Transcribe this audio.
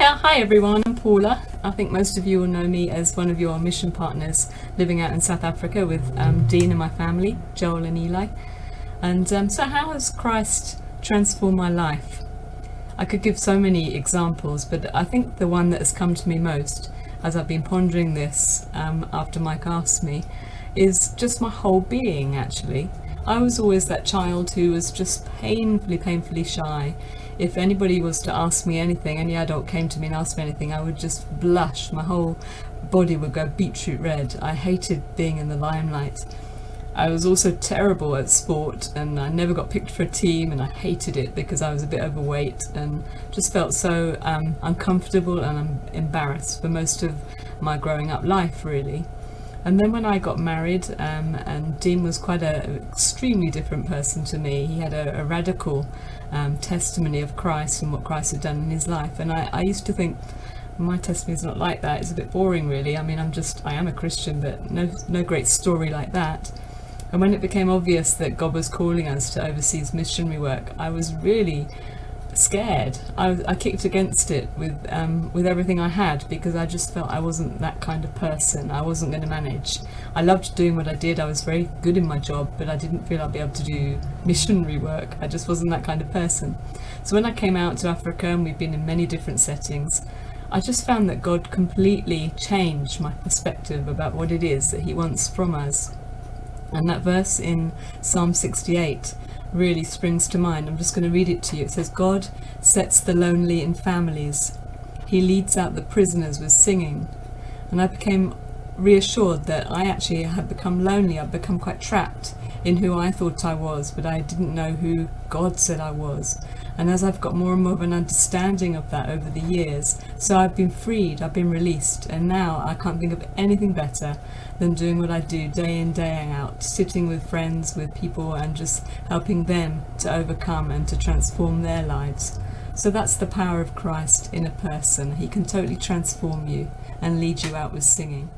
Yeah, hi everyone, I'm Paula. I think most of you will know me as one of your mission partners living out in South Africa with Dean and my family, Joel and Eli. And so how has Christ transformed my life? I could give so many examples, but I think the one that has come to me most as I've been pondering this after Mike asked me is just my whole being, actually. I was always that child who was just painfully shy. If anybody was to ask me anything, any adult came to me and asked me anything, I would just blush. My whole body would go beetroot red. I hated being in the limelight. I was also terrible at sport, and I never got picked for a team, and I hated it because I was a bit overweight and just felt so uncomfortable and embarrassed for most of my growing up life, really. And then when I got married, and Dean was quite an extremely different person to me. He had a radical testimony of Christ and what Christ had done in his life. And I used to think, my testimony is not like that. It's a bit boring, really. I mean, I am a Christian, but no great story like that. And when it became obvious that God was calling us to overseas missionary work, I was really scared. I kicked against it with everything I had, because I just felt I wasn't that kind of person. I wasn't going to manage. I loved doing what I did. I was very good in my job, but I didn't feel I'd be able to do missionary work. I just wasn't that kind of person. So when I came out to Africa, and we've been in many different settings, I just found that God completely changed my perspective about what it is that he wants from us. And that verse in Psalm 68 really springs to mind. I'm just going to read it to you. It says, God sets the lonely in families. He leads out the prisoners with singing. And I became reassured that I actually had become lonely. I'd become quite trapped in who I thought I was, but I didn't know who God said I was. And as I've got more and more of an understanding of that over the years, so I've been freed, I've been released, and now I can't think of anything better than doing what I do day in, day out, sitting with friends, with people, and just helping them to overcome and to transform their lives. So that's the power of Christ in a person. He can totally transform you and lead you out with singing.